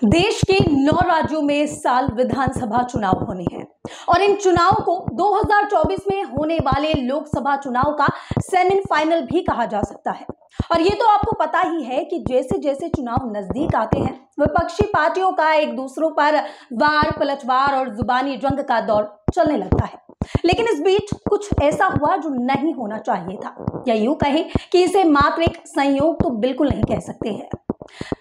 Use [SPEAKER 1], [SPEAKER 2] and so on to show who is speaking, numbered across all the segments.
[SPEAKER 1] देश के 9 राज्यों में इस साल विधानसभा चुनाव होने हैं और इन चुनाव को 2024 में होने वाले लोकसभा चुनाव का सेमीफाइनल भी कहा जा सकता है। और ये तो आपको पता ही है कि जैसे जैसे चुनाव नजदीक आते हैं विपक्षी पार्टियों का एक दूसरों पर वार पलटवार और जुबानी जंग का दौर चलने लगता है। लेकिन इस बीच कुछ ऐसा हुआ जो नहीं होना चाहिए था, या यूं कहें कि इसे मात्र एक संयोग तो बिल्कुल नहीं कह सकते हैं।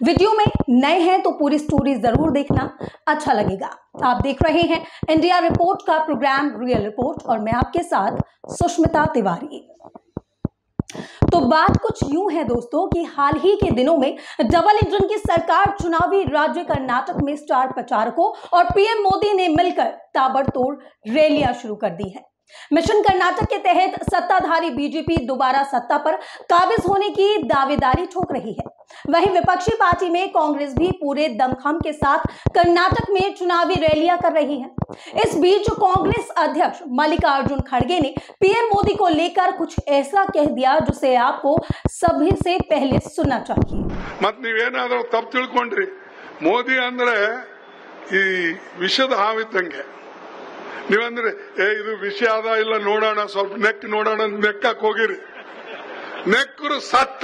[SPEAKER 1] वीडियो में नए हैं तो पूरी स्टोरी जरूर देखना, अच्छा लगेगा। आप देख रहे हैं इंडिया रिपोर्ट का प्रोग्राम रियल रिपोर्ट और मैं आपके साथ सुष्मिता तिवारी। तो बात कुछ यूं है दोस्तों कि हाल ही के दिनों में डबल इंजन की सरकार चुनावी राज्य कर्नाटक में स्टार प्रचारकों और पीएम मोदी ने मिलकर ताबड़तोड़ रैलियां शुरू कर दी है। मिशन कर्नाटक के तहत सत्ताधारी बीजेपी दोबारा सत्ता पर काबिज होने की दावेदारी ठोक रही है। वहीं विपक्षी पार्टी में कांग्रेस भी पूरे दमखम के साथ कर्नाटक में चुनावी रैलियां कर रही है। इस बीच कांग्रेस अध्यक्ष मल्लिकार्जुन खड़गे ने पीएम मोदी को लेकर कुछ ऐसा कह दिया जिसे आपको सभी से पहले सुनना चाहिए।
[SPEAKER 2] मत नीवेनाद्रू तप्पु तिळ्कोंड्रि मोदी अंद्रे ई विषद हाविद्दंगे ನೀವಂದ್ರೆ ಇದು ವಿಷಯ ಅದ ಇಲ್ಲ ನೋಡೋಣ ಸ್ವಲ್ಪ ನೆಕ್ ನೋಡೋಣ ನೆಕ್ಕಕ್ಕೆ ಹೋಗಿರಿ ನೆಕ್ಕರು ಸತ್ತ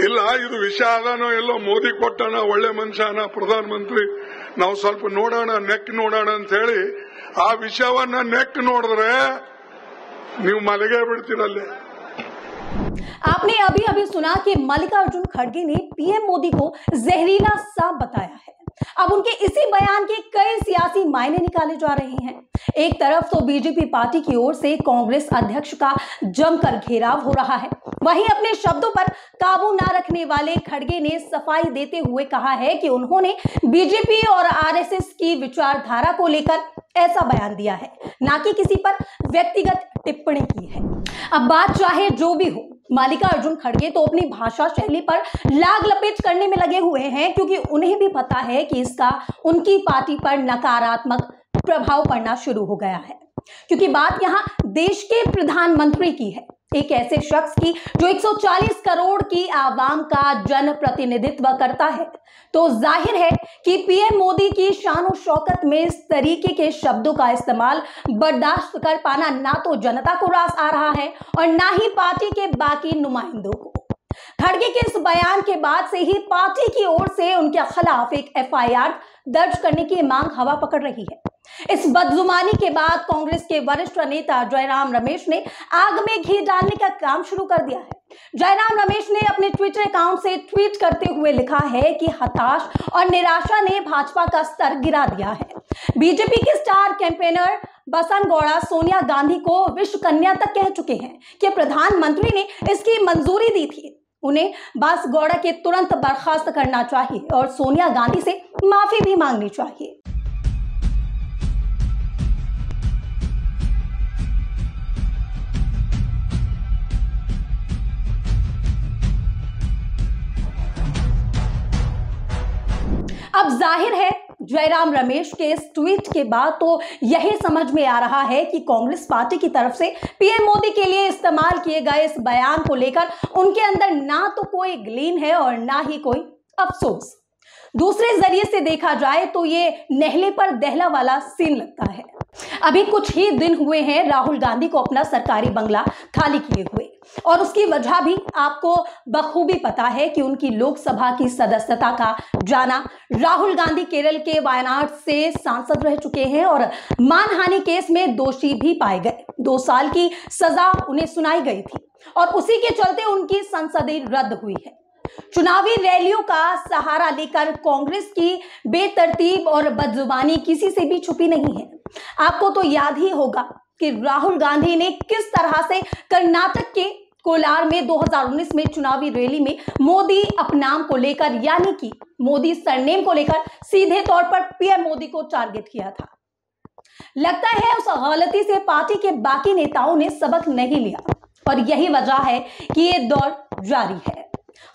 [SPEAKER 2] ಇಲ್ಲ ಇದು ವಿಷಯ ಅದಾನೋ ಎಲ್ಲೋ ಮೋದಿ ಕೊಟ್ಟಣ ಒಳ್ಳೆ ಮನುಷ್ಯನ ಪ್ರಧಾನ ಮಂತ್ರಿ ನಾವು ಸ್ವಲ್ಪ ನೋಡೋಣ ನೆಕ್ ನೋಡೋಣ ಅಂತ ಹೇಳಿ ಆ ವಿಷಯವನ್ನ ನೆಕ್ ನೋಡಿದ್ರೆ ನೀವು ಮಲಗೇ ಬಿಡ್ತೀರಲ್ಲೇ।
[SPEAKER 1] आपने अभी अभी सुना कि मल्लिकार्जुन खड़गे ने पीएम मोदी को जहरीला सांप बताया है। अब उनके इसी बयान के कई सियासी मायने निकाले जा रहे हैं। एक तरफ तो बीजेपी पार्टी की ओर से कांग्रेस अध्यक्ष का जमकर घेराव हो रहा है, वहीं अपने शब्दों पर काबू न रखने वाले खड़गे ने सफाई देते हुए कहा है कि उन्होंने बीजेपी और आरएसएस की विचारधारा को लेकर ऐसा बयान दिया है, ना कि किसी पर व्यक्तिगत टिप्पणी की है। अब बात चाहे जो भी हो, मल्लिकार्जुन खड़गे तो अपनी भाषा शैली पर लाग लपेट करने में लगे हुए हैं, क्योंकि उन्हें भी पता है कि इसका उनकी पार्टी पर नकारात्मक प्रभाव पड़ना शुरू हो गया है। क्योंकि बात यहां देश के प्रधानमंत्री की है, एक ऐसे शख्स की जो 140 करोड़ की आवाम का जन प्रतिनिधित्व करता है। तो जाहिर है कि पीएम मोदी की शान और शौकत में इस तरीके के शब्दों का इस्तेमाल बर्दाश्त कर पाना ना तो जनता को रास आ रहा है और ना ही पार्टी के बाकी नुमाइंदों को। खड़गे के इस बयान के बाद से ही पार्टी की ओर से उनके खिलाफ एक एफआईआर दर्ज करने की मांग हवा पकड़ रही है। इस बदजुबानी के बाद कांग्रेस के वरिष्ठ नेता जयराम रमेश ने आग में घी डालने का काम शुरू कर दिया है। जयराम रमेश ने अपने ट्विटर अकाउंट से ट्वीट करते हुए लिखा है कि हताश और निराशा ने भाजपा का स्तर गिरा दिया है। बीजेपी के स्टार कैंपेनर बसनगौड़ा सोनिया गांधी को विश्व कन्या तक कह चुके हैं कि प्रधानमंत्री ने इसकी मंजूरी दी थी। उन्हें बसगौड़ा के तुरंत बर्खास्त करना चाहिए और सोनिया गांधी से माफी भी मांगनी चाहिए। अब जाहिर है जयराम रमेश के इस ट्वीट के बाद तो यही समझ में आ रहा है कि कांग्रेस पार्टी की तरफ से पीएम मोदी के लिए इस्तेमाल किए गए इस बयान को लेकर उनके अंदर ना तो कोई ग्लीन है और ना ही कोई अफसोस। दूसरे जरिए से देखा जाए तो ये नहले पर दहला वाला सीन लगता है। अभी कुछ ही दिन हुए हैं राहुल गांधी को अपना सरकारी बंगला खाली किए हुए, और उसकी वजह भी आपको बखूबी पता है कि उनकी लोकसभा की सदस्यता का जाना राहुल गांधी केरल के वायनाड से सांसद रह चुके हैं और मानहानि केस में दोषी भी पाए गए। 2 साल की सजा उन्हें सुनाई गई थी और उसी के चलते उनकी संसदीय रद्द हुई है। चुनावी रैलियों का सहारा लेकर कांग्रेस की बेतरतीब और बदजुबानी किसी से भी छुपी नहीं है। आपको तो याद ही होगा कि राहुल गांधी ने किस तरह से कर्नाटक के कोलार में 2019 में चुनावी रैली में मोदी अपनाम को लेकर, यानी कि मोदी सरनेम को लेकर सीधे तौर पर पीएम मोदी को टारगेट किया था। लगता है उस गलती से पार्टी के बाकी नेताओं ने सबक नहीं लिया और यही वजह है कि ये दौर जारी है।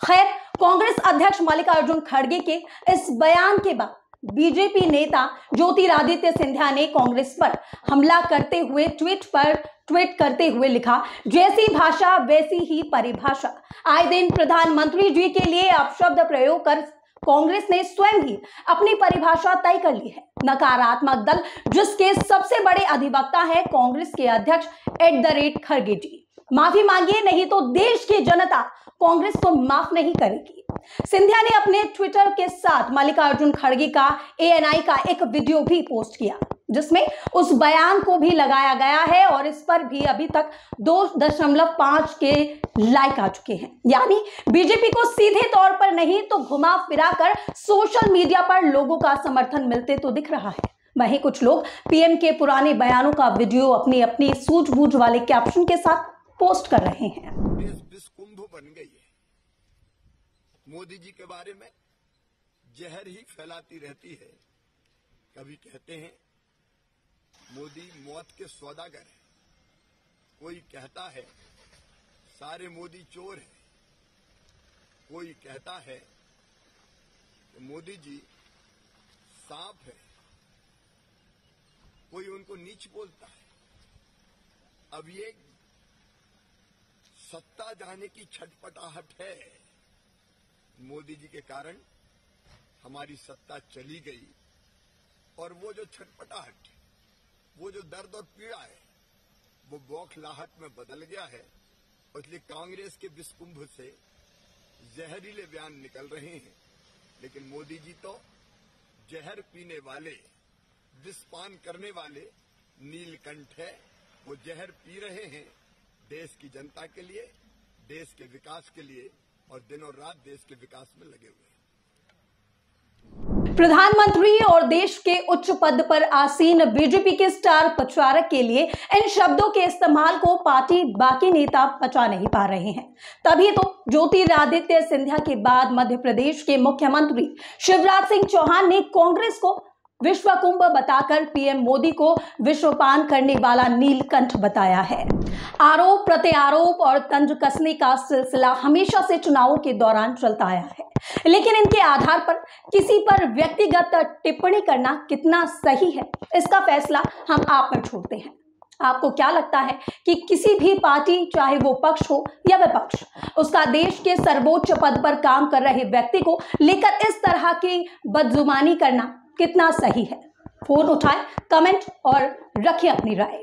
[SPEAKER 1] खैर, कांग्रेस अध्यक्ष मल्लिकार्जुन खड़गे के इस बयान के बाद बीजेपी नेता ज्योतिरादित्य सिंधिया ने कांग्रेस पर हमला करते हुए ट्वीट करते हुए लिखा, जैसी भाषा वैसी ही परिभाषा। आए दिन प्रधानमंत्री जी के लिए अपशब्द प्रयोग कर कांग्रेस ने स्वयं ही अपनी परिभाषा तय कर ली है। नकारात्मक दल जिसके सबसे बड़े अधिवक्ता है कांग्रेस के अध्यक्ष @खड़गे जी। माफी मांगिए, नहीं तो देश की जनता कांग्रेस को माफ नहीं करेगी। सिंधिया ने अपने ट्विटर के साथ मल्लिकार्जुन खड़गे का ANI का एक वीडियो भी पोस्ट किया, जिसमें उस बयान को भी लगाया गया है और इस पर भी अभी तक 2.5 के लाइक आ चुके हैं। यानी बीजेपी को सीधे तौर पर नहीं तो घुमा फिरा कर सोशल मीडिया पर लोगों का समर्थन मिलते तो दिख रहा है। वहीं कुछ लोग पीएम के पुराने बयानों का वीडियो अपनी अपनी सूझबूझ वाले कैप्शन के साथ पोस्ट कर रहे हैं।
[SPEAKER 3] कुंभ बन गई है। मोदी जी के बारे में जहर ही फैलाती रहती है। कभी कहते हैं मोदी मौत के सौदागर है, कोई कहता है सारे मोदी चोर हैं, कोई कहता है कि मोदी जी सांप है, कोई उनको नीच बोलता है। अब ये सत्ता जाने की छटपटाहट है। मोदी जी के कारण हमारी सत्ता चली गई और वो जो छटपटाहट, वो जो दर्द और पीड़ा है, वो बौखलाहट में बदल गया है। इसलिए कांग्रेस के विषकुंभ से जहरीले बयान निकल रहे हैं, लेकिन मोदी जी तो जहर पीने वाले, विषपान करने वाले नीलकंठ है। वो जहर पी रहे हैं देश की जनता के लिए, देश के विकास के लिए, और दिन और रात देश के विकास में लगे हुए हैं।
[SPEAKER 1] प्रधानमंत्री और देश के उच्च पद पर आसीन बीजेपी के स्टार प्रचारक के लिए इन शब्दों के इस्तेमाल को पार्टी बाकी नेता पचा नहीं पा रहे हैं। तभी तो ज्योतिरादित्य सिंधिया के बाद मध्य प्रदेश के मुख्यमंत्री शिवराज सिंह चौहान ने कांग्रेस को विश्व कुंभ बताकर पीएम मोदी को विश्वपान करने वाला नीलकंठ बताया है। आरोप प्रत्यारोप और तंज कसने का सिलसिला हमेशा से चुनावों के दौरान चलता आया है, लेकिन इनके आधार पर किसी पर व्यक्तिगत टिप्पणी करना कितना सही है, इसका फैसला हम आप पर छोड़ते हैं। आपको क्या लगता है कि किसी भी पार्टी, चाहे वो पक्ष हो या विपक्ष, उसका देश के सर्वोच्च पद पर काम कर रहे व्यक्ति को लेकर इस तरह की बदजुबानी करना कितना सही है? फोन उठाएं, कमेंट और रखिए अपनी राय।